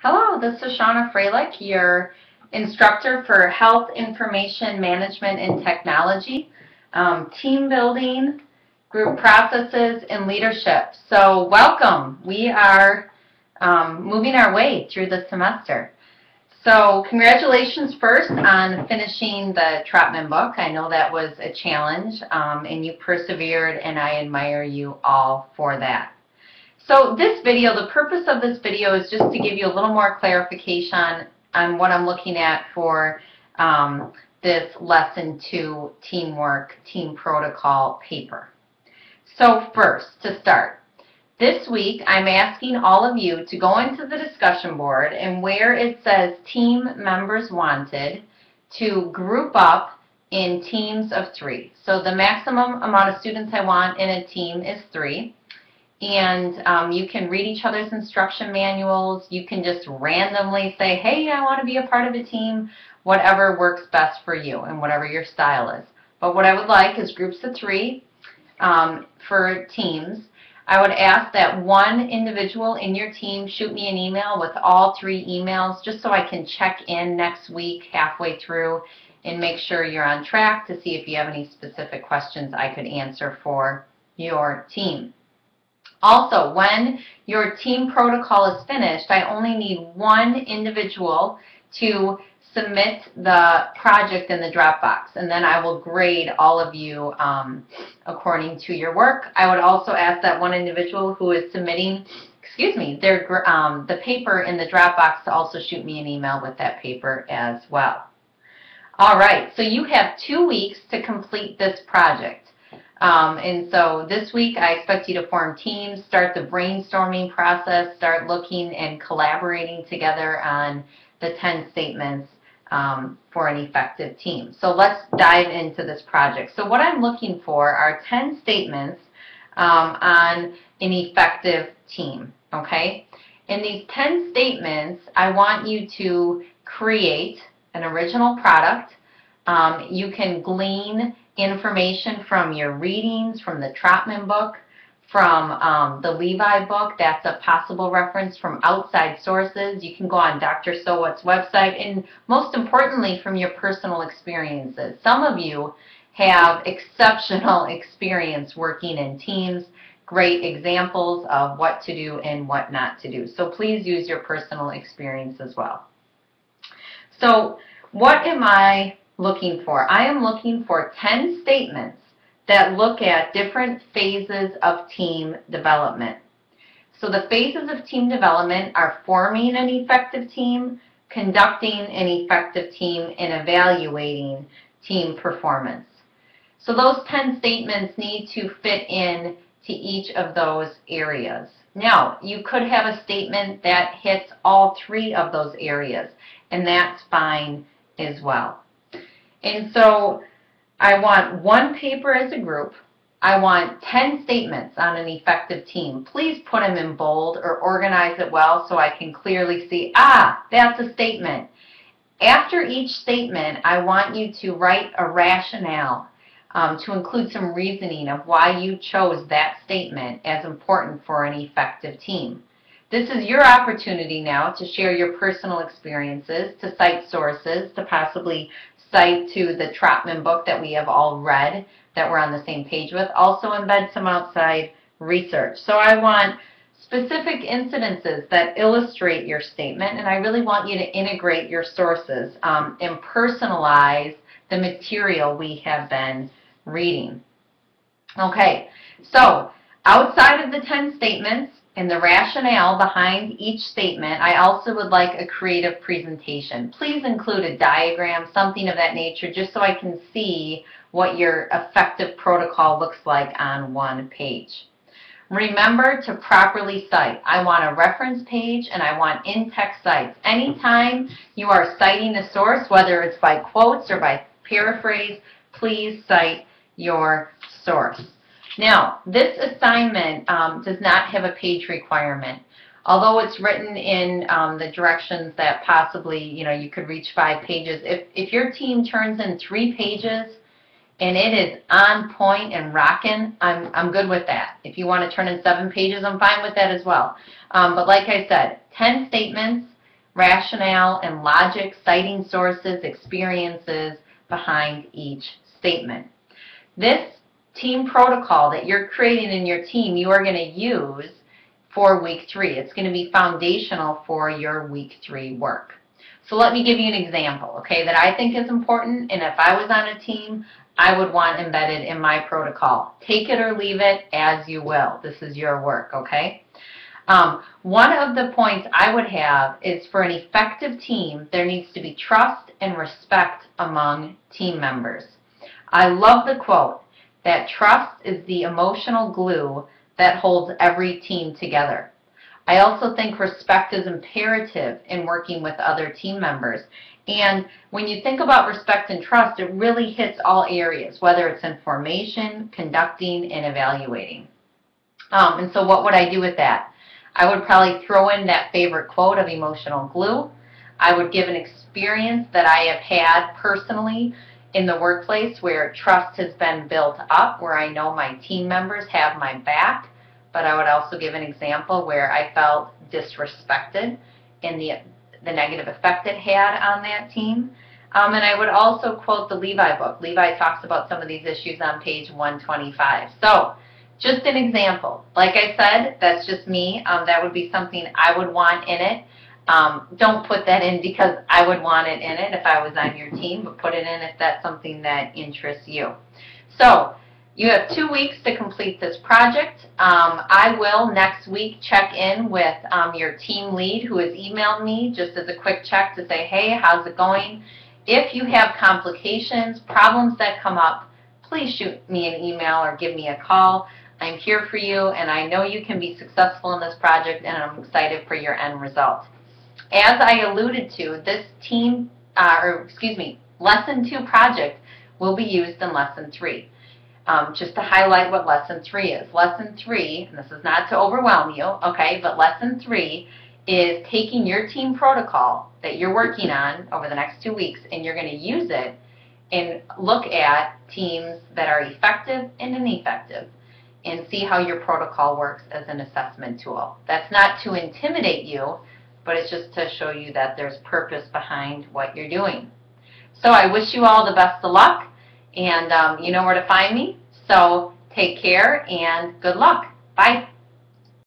Hello, this is Shauna Freilich, your instructor for Health Information Management and Technology, team building, group processes, and leadership. So welcome. We are moving our way through the semester. So congratulations first on finishing the Trotman book. I know that was a challenge, and you persevered, and I admire you all for that. So this video, the purpose of this video is just to give you a little more clarification on what I'm looking at for this Lesson 2 Teamwork, Team Protocol paper. So first, to start, this week I'm asking all of you to go into the discussion board and where it says Team Members Wanted to group up in teams of 3. So the maximum amount of students I want in a team is 3. And you can read each other's instruction manuals. You can just randomly say, hey, I want to be a part of a team, whatever works best for you and whatever your style is. But what I would like is groups of 3 for teams. I would ask that one individual in your team shoot me an email with all 3 emails just so I can check in next week halfway through and make sure you're on track to see if you have any specific questions I could answer for your team. Also, when your team protocol is finished, I only need one individual to submit the project in the Dropbox, and then I will grade all of you according to your work. I would also ask that one individual who is submitting, the paper in the Dropbox to also shoot me an email with that paper as well. All right, so you have 2 weeks to complete this project. And so this week I expect you to form teams, start the brainstorming process, start looking and collaborating together on the 10 statements for an effective team. So let's dive into this project. So what I'm looking for are 10 statements on an effective team, okay? In these 10 statements, I want you to create an original product. You can glean information from your readings, from the Trotman book, from the Levi book. That's a possible reference from outside sources. You can go on Dr. So What's website, and most importantly, from your personal experiences. Some of you have exceptional experience working in teams, great examples of what to do and what not to do. So please use your personal experience as well. So what am I looking for? I am looking for 10 statements that look at different phases of team development. So the phases of team development are forming an effective team, conducting an effective team, and evaluating team performance. So those 10 statements need to fit in to each of those areas. Now, you could have a statement that hits all 3 of those areas, and that's fine as well. And so I want one paper as a group. I want 10 statements on an effective team. Please put them in bold or organize it well so I can clearly see, that's a statement. After each statement, I want you to write a rationale to include some reasoning of why you chose that statement as important for an effective team. This is your opportunity now to share your personal experiences, to cite sources, to possibly cite to the Trotman book that we have all read, that we're on the same page with. Also embed some outside research. So I want specific incidences that illustrate your statement, and I really want you to integrate your sources and personalize the material we have been reading. Okay, so outside of the 10 statements and the rationale behind each statement, I also would like a creative presentation. Please include a diagram, something of that nature, just so I can see what your effective protocol looks like on one page. Remember to properly cite. I want a reference page and I want in-text cites. Anytime you are citing a source, whether it's by quotes or by paraphrase, please cite your source. Now, this assignment does not have a page requirement. Although it's written in the directions that possibly, you could reach 5 pages. If your team turns in 3 pages and it is on point and rocking, I'm good with that. If you want to turn in 7 pages, I'm fine with that as well. But like I said, 10 statements rationale and logic, citing sources, experiences behind each statement. This team protocol that you're creating in your team, you are going to use for week 3. It's going to be foundational for your week 3 work. So let me give you an example, okay, that I think is important, and if I was on a team, I would want embedded in my protocol. Take it or leave it as you will. This is your work, okay? One of the points I would have is for an effective team, there needs to be trust and respect among team members. I love the quote that trust is the emotional glue that holds every team together. I also think respect is imperative in working with other team members. And when you think about respect and trust, it really hits all areas, whether it's in formation, conducting, and evaluating. And so what would I do with that? I would probably throw in that favorite quote of emotional glue. I would give an experience that I have had personally in the workplace where trust has been built up, where I know my team members have my back. But I would also give an example where I felt disrespected in the negative effect it had on that team. And I would also quote the Levi book. Levi talks about some of these issues on page 125. So just an example. Like I said, that's just me. That would be something I would want in it. Don't put that in because I would want it in it if I was on your team, but put it in if that's something that interests you. So you have 2 weeks to complete this project. I will next week check in with your team lead who has emailed me just as a quick check to say, hey, how's it going? If you have complications, problems that come up, please shoot me an email or give me a call. I'm here for you, and I know you can be successful in this project, and I'm excited for your end result. As I alluded to, this Lesson 2 project will be used in Lesson 3. Just to highlight what Lesson 3 is. Lesson 3, and this is not to overwhelm you, okay, but Lesson 3 is taking your team protocol that you're working on over the next 2 weeks, and you're going to use it and look at teams that are effective and ineffective and see how your protocol works as an assessment tool. That's not to intimidate you, but it's just to show you that there's purpose behind what you're doing. So I wish you all the best of luck, and you know where to find me. So take care and good luck. Bye.